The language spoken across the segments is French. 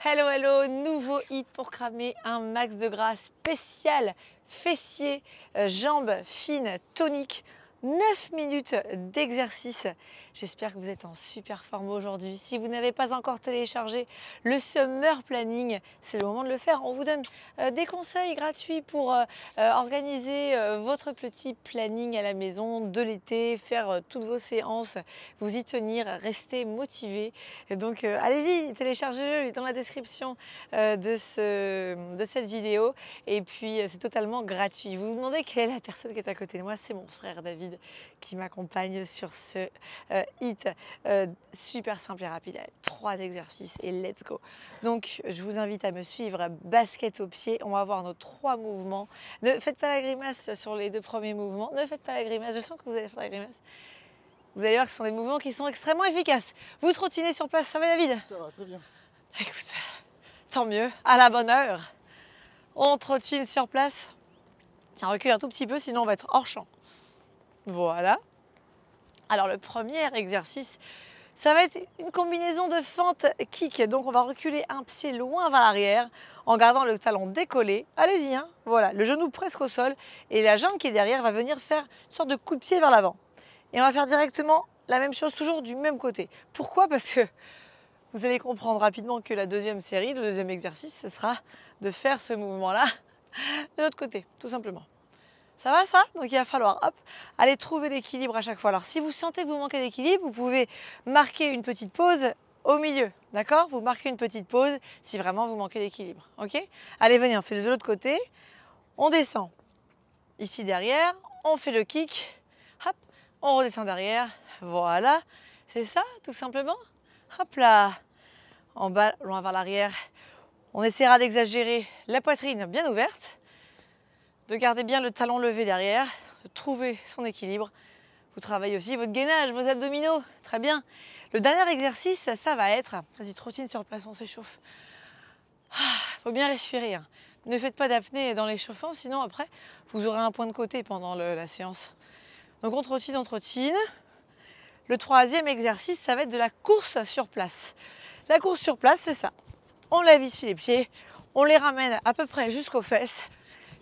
Hello, hello, nouveau hit pour cramer un max de gras spécial fessiers, jambes fines, toniques. 9 minutes d'exercice. J'espère que vous êtes en super forme aujourd'hui. Si vous n'avez pas encore téléchargé le Summer Planning, c'est le moment de le faire. On vous donne des conseils gratuits pour organiser votre petit planning à la maison de l'été, faire toutes vos séances, vous y tenir, rester motivé. Et donc allez-y, téléchargez-le, il est dans la description de cette vidéo. Et puis c'est totalement gratuit. Vous vous demandez quelle est la personne qui est à côté de moi? C'est mon frère David qui m'accompagne sur ce hit super simple et rapide. 3 exercices et let's go. Donc je vous invite à me suivre, basket au pied. On va voir nos 3 mouvements. Ne faites pas la grimace sur les 2 premiers mouvements. Ne faites pas la grimace. Je sens que vous allez faire la grimace. Vous allez voir que ce sont des mouvements qui sont extrêmement efficaces. Vous trottinez sur place, ça va David? Ça va, très bien. Écoute, tant mieux, à la bonne heure. On trottine sur place. Tiens, recule un tout petit peu, sinon on va être hors champ. Voilà. Alors le premier exercice, ça va être une combinaison de fente kick. Donc on va reculer un pied loin vers l'arrière en gardant le talon décollé. Allez-y, hein. Voilà, le genou presque au sol et la jambe qui est derrière va venir faire une sorte de coup de pied vers l'avant. Et on va faire directement la même chose, toujours du même côté. Pourquoi? Parce que vous allez comprendre rapidement que la deuxième série, le deuxième exercice, ce sera de faire ce mouvement-là de l'autre côté, tout simplement. Ça va ça? Donc il va falloir hop, aller trouver l'équilibre à chaque fois. Alors si vous sentez que vous manquez d'équilibre, vous pouvez marquer une petite pause au milieu. D'accord? Vous marquez une petite pause si vraiment vous manquez d'équilibre. Ok? Allez, venez, on fait de l'autre côté. On descend ici derrière, on fait le kick. Hop, on redescend derrière. Voilà, c'est ça tout simplement. Hop là, en bas, loin vers l'arrière. On essaiera d'exagérer la poitrine bien ouverte, de garder bien le talon levé derrière, de trouver son équilibre. Vous travaillez aussi votre gainage, vos abdominaux, très bien. Le dernier exercice, ça va être, vas-y trottine sur place, on s'échauffe. Faut bien respirer, hein. Ne faites pas d'apnée dans l'échauffement, sinon après, vous aurez un point de côté pendant la séance. Donc on trottine, on trottine. Le troisième exercice, ça va être de la course sur place. La course sur place, c'est ça. On lève ici les pieds, on les ramène à peu près jusqu'aux fesses.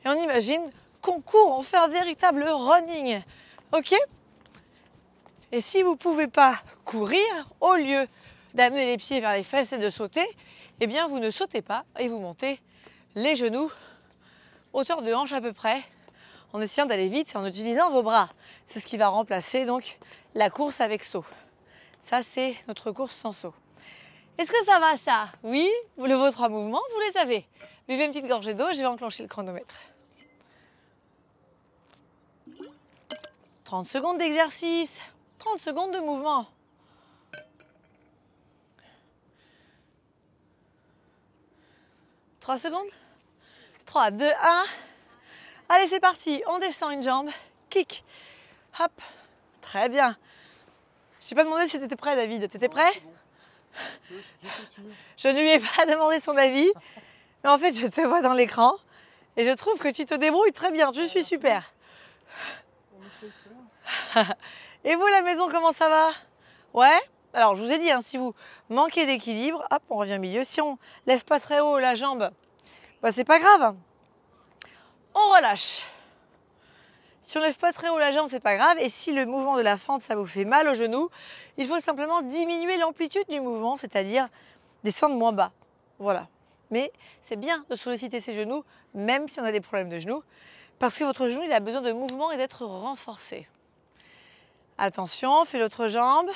Et on imagine qu'on court, on fait un véritable running. Ok? Et si vous ne pouvez pas courir, au lieu d'amener les pieds vers les fesses et de sauter, eh bien vous ne sautez pas et vous montez les genoux, hauteur de hanche à peu près, en essayant d'aller vite en utilisant vos bras. C'est ce qui va remplacer donc la course avec saut. Ça, c'est notre course sans saut. Est-ce que ça va ça? Oui, vos 3 mouvements, vous les avez. Buvez une petite gorgée d'eau, je vais enclencher le chronomètre. 30 secondes d'exercice, 30 secondes de mouvement. « 3 secondes. 3, 2, 1. Allez, c'est parti. On descend une jambe. Kick. Hop. Très bien. Je t'ai pas demandé si tu étais prêt, David. Tu étais prêt? Je ne lui ai pas demandé son avis. Mais en fait, je te vois dans l'écran. Et je trouve que tu te débrouilles très bien. Je suis super. Et vous, la maison, comment ça va? Ouais? Alors, je vous ai dit, hein, si vous manquez d'équilibre, hop, on revient au milieu. Si on lève pas très haut la jambe, bah, c'est pas grave. On relâche. Si on lève pas très haut la jambe, c'est pas grave. Et si le mouvement de la fente, ça vous fait mal au genou, il faut simplement diminuer l'amplitude du mouvement, c'est-à-dire descendre moins bas. Voilà. Mais c'est bien de solliciter ses genoux, même si on a des problèmes de genoux, parce que votre genou, il a besoin de mouvement et d'être renforcé. Attention, on fait l'autre jambe.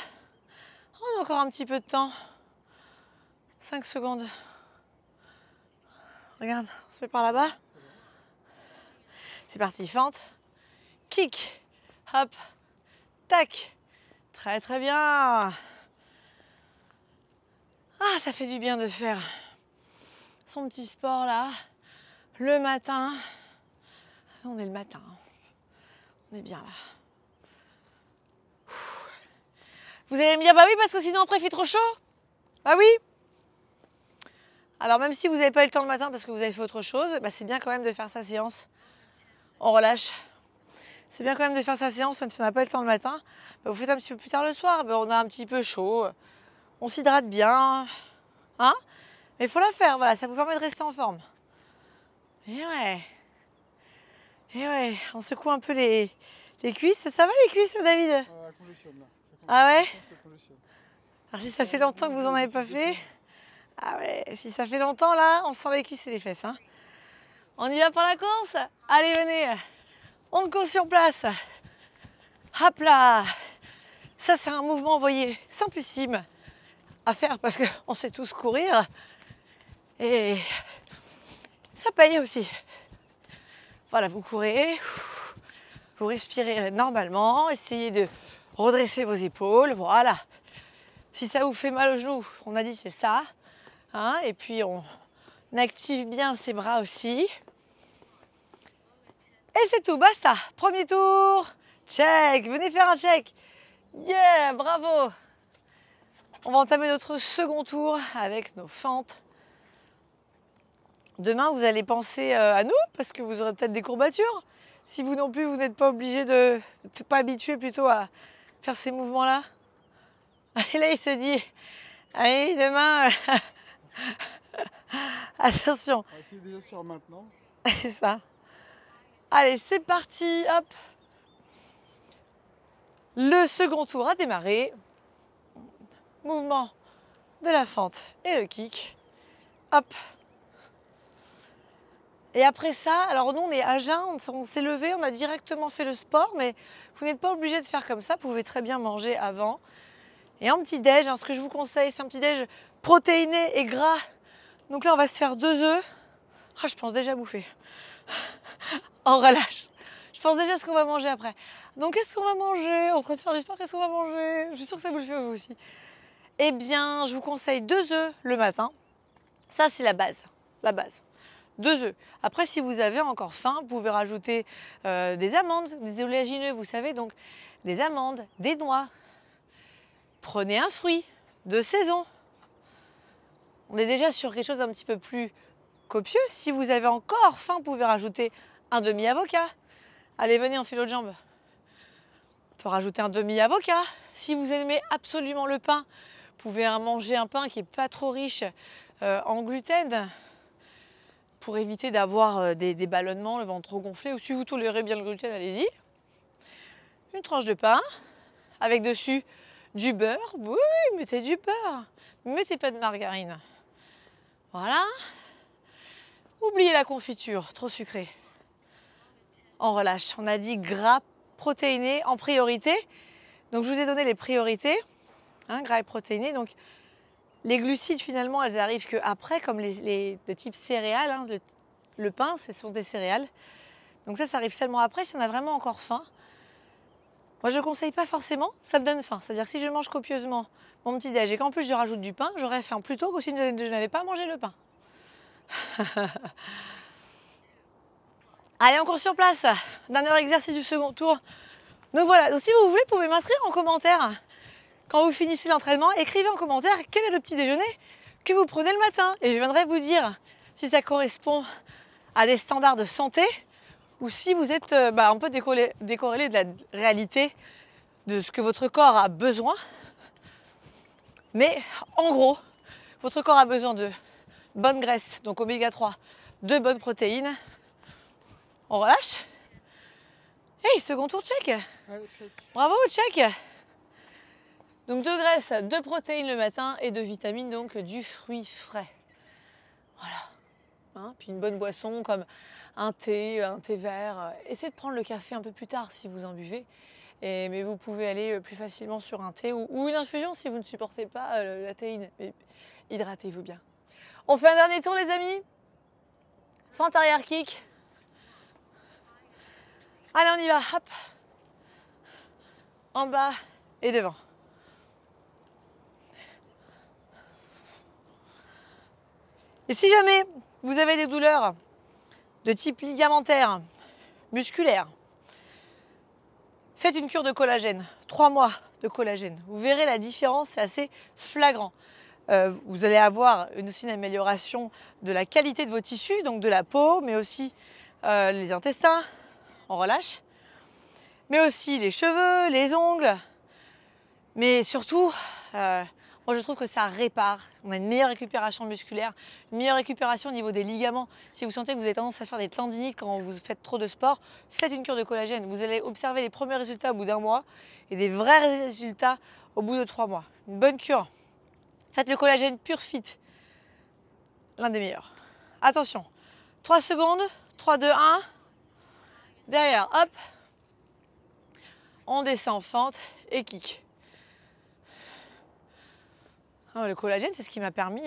On a encore un petit peu de temps. 5 secondes. Regarde, on se met par là-bas. C'est parti, fente. Kick. Hop. Tac. Très très bien. Ah, ça fait du bien de faire son petit sport là, le matin. On est le matin. On est bien là. Vous allez me dire, bah oui, parce que sinon après il fait trop chaud. Bah oui. Alors même si vous n'avez pas eu le temps le matin parce que vous avez fait autre chose, bah c'est bien quand même de faire sa séance. On relâche. C'est bien quand même de faire sa séance, même si on n'a pas eu le temps le matin. Bah, vous faites un petit peu plus tard le soir, bah, on a un petit peu chaud. On s'hydrate bien. Hein? Mais il faut la faire, voilà, ça vous permet de rester en forme. Et ouais. Et ouais, on secoue un peu les cuisses. Ça va les cuisses, David? Là. Ah ouais? Ça congestionne. Alors si ça fait longtemps que vous en avez pas fait, ah ouais, si ça fait longtemps là, on sent les cuisses et les fesses. Hein. On y va pour la course? Allez, venez, on court sur place. Hop là! Ça, c'est un mouvement, vous voyez, simplissime à faire parce qu'on sait tous courir. Et ça paye aussi. Voilà, vous courez, vous respirez normalement, essayez de redresser vos épaules, voilà. Si ça vous fait mal au genou, on a dit c'est ça. Hein, et puis on active bien ses bras aussi. Et c'est tout, basta. Premier tour, check, venez faire un check. Yeah, bravo. On va entamer notre second tour avec nos fentes. Demain, vous allez penser à nous parce que vous aurez peut-être des courbatures. Si vous non plus, vous n'êtes pas obligé pas habitué plutôt à faire ces mouvements-là. Et là, il se dit, allez, demain, attention. On va essayer déjà de faire maintenant. C'est ça. Allez, c'est parti, hop. Le second tour a démarré. Mouvement de la fente et le kick. Hop. Et après ça, alors nous on est à jeun, on s'est levé, on a directement fait le sport, mais vous n'êtes pas obligé de faire comme ça, vous pouvez très bien manger avant. Et en petit déj, ce que je vous conseille, c'est un petit déj protéiné et gras. Donc là on va se faire 2 œufs. Ah, je pense déjà bouffer. En relâche. Je pense déjà à ce qu'on va manger après. Donc qu'est-ce qu'on va manger? En train de faire du sport, qu'est-ce qu'on va manger? Je suis sûre que ça vous le fait vous aussi. Eh bien, je vous conseille 2 œufs le matin. Ça, c'est la base. La base. 2 œufs. Après, si vous avez encore faim, vous pouvez rajouter des amandes, des oléagineux, vous savez, donc des amandes, des noix. Prenez un fruit de saison. On est déjà sur quelque chose d'un petit peu plus copieux. Si vous avez encore faim, vous pouvez rajouter un demi-avocat. Allez, venez, on fait l'autre jambe. On peut rajouter un demi-avocat. Si vous aimez absolument le pain, vous pouvez manger un pain qui n'est pas trop riche en gluten pour éviter d'avoir des ballonnements, le ventre trop gonflé. Ou si vous tolérez bien le gluten, allez-y. Une tranche de pain avec dessus du beurre. Oui, mettez du beurre. Mettez pas de margarine. Voilà. Oubliez la confiture, trop sucrée. On relâche. On a dit gras, protéiné en priorité. Donc je vous ai donné les priorités, hein, gras et protéiné. Donc les glucides finalement, elles arrivent qu'après, comme les de type céréales. Hein, le pain, ce sont des céréales. Donc ça arrive seulement après si on a vraiment encore faim. Moi je ne conseille pas forcément, ça me donne faim. C'est-à-dire que si je mange copieusement mon petit déj et qu'en plus je rajoute du pain, j'aurais faim plutôt que si je n'avais pas mangé le pain. Allez, on court sur place. Dernier exercice du second tour. Donc voilà, donc si vous voulez, vous pouvez m'inscrire en commentaire. Quand vous finissez l'entraînement, écrivez en commentaire quel est le petit déjeuner que vous prenez le matin. Et je viendrai vous dire si ça correspond à des standards de santé ou si vous êtes un peu décorrélé de la réalité de ce que votre corps a besoin. Mais en gros, votre corps a besoin de bonne graisse, donc oméga 3, de bonnes protéines. On relâche. Hey, second tour, check. Allez, check. Bravo, check. Donc de graisse, de protéines le matin et de vitamines, donc du fruit frais. Voilà. Hein, puis une bonne boisson comme un thé vert. Essayez de prendre le café un peu plus tard si vous en buvez. Mais vous pouvez aller plus facilement sur un thé ou une infusion si vous ne supportez pas la théine. Mais hydratez-vous bien. On fait un dernier tour les amis. Fente arrière kick. Allez, on y va. Hop. En bas et devant. Et si jamais vous avez des douleurs de type ligamentaire, musculaire, faites une cure de collagène, 3 mois de collagène. Vous verrez la différence, c'est assez flagrant. Vous allez avoir aussi une amélioration de la qualité de vos tissus, donc de la peau, mais aussi les intestins, on relâche, mais aussi les cheveux, les ongles, mais surtout, Moi, je trouve que ça répare. On a une meilleure récupération musculaire, une meilleure récupération au niveau des ligaments. Si vous sentez que vous avez tendance à faire des tendinites quand vous faites trop de sport, faites une cure de collagène. Vous allez observer les premiers résultats au bout d'1 mois et des vrais résultats au bout de 3 mois. Une bonne cure. Faites le collagène Pure Fit. L'un des meilleurs. Attention. 3 secondes. 3, 2, 1. Derrière, hop. On descend en fente et kick. Le collagène, c'est ce qui m'a permis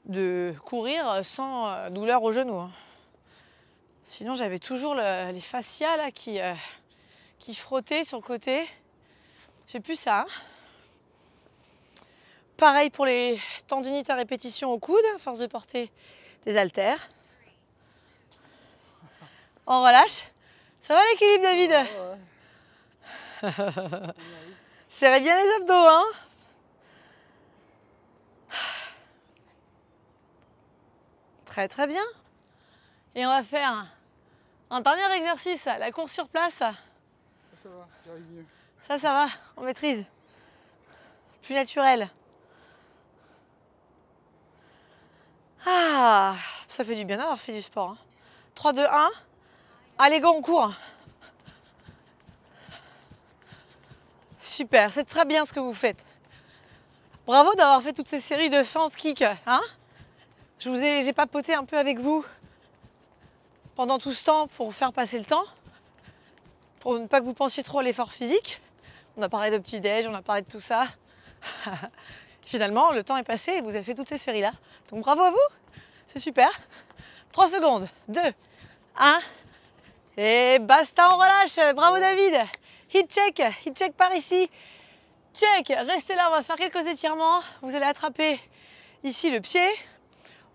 de courir sans douleur au genou. Hein. Sinon, j'avais toujours les fascias là, qui frottaient sur le côté. J'ai plus ça. Hein. Pareil pour les tendinites à répétition au coude, à force de porter des haltères. On relâche. Ça va l'équilibre, David? Ouais. Serrez bien les abdos, hein? Très très bien. Et on va faire un dernier exercice, la course sur place. Ça va, j'arrive mieux. Ça va, on maîtrise. C'est plus naturel. Ah, ça fait du bien d'avoir fait du sport. Hein. 3, 2, 1. Allez, go, on court. Super, c'est très bien ce que vous faites. Bravo d'avoir fait toutes ces séries de fentes kick. Hein? J'ai papoté un peu avec vous pendant tout ce temps pour faire passer le temps, pour ne pas que vous pensiez trop à l'effort physique. On a parlé de petit-déj, on a parlé de tout ça. Finalement, le temps est passé et vous avez fait toutes ces séries-là. Donc bravo à vous, c'est super. 3 secondes, 2, 1, et basta, on relâche. Bravo David. Hit check par ici. Check, restez là, on va faire quelques étirements. Vous allez attraper ici le pied.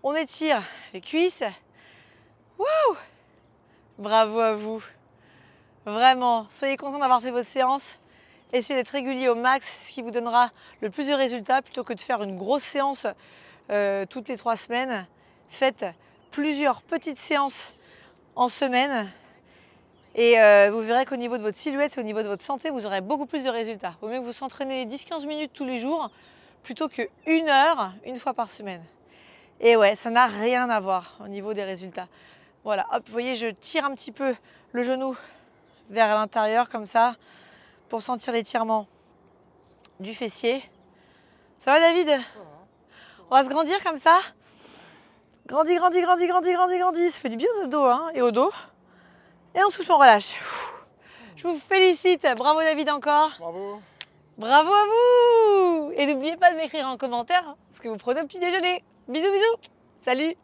On étire les cuisses. Wouh! Bravo à vous. Vraiment, soyez content d'avoir fait votre séance. Essayez d'être régulier au max, c'est ce qui vous donnera le plus de résultats plutôt que de faire une grosse séance toutes les 3 semaines. Faites plusieurs petites séances en semaine et vous verrez qu'au niveau de votre silhouette et au niveau de votre santé, vous aurez beaucoup plus de résultats. Il vaut mieux que vous s'entraînez 10-15 minutes tous les jours plutôt que 1 heure, une fois par semaine. Et ouais, ça n'a rien à voir au niveau des résultats. Voilà, hop, vous voyez, je tire un petit peu le genou vers l'intérieur comme ça pour sentir l'étirement du fessier. Ça va David? On va se grandir comme ça. Grandis, grandis, grandis, grandis, grandis, grandis. Ça fait du bien au dos hein, et au dos. Et on souffle, on relâche. Je vous félicite. Bravo David encore. Bravo. Bravo à vous. Et n'oubliez pas de m'écrire en commentaire ce que vous prenez au petit déjeuner. Bisous, bisous. Salut.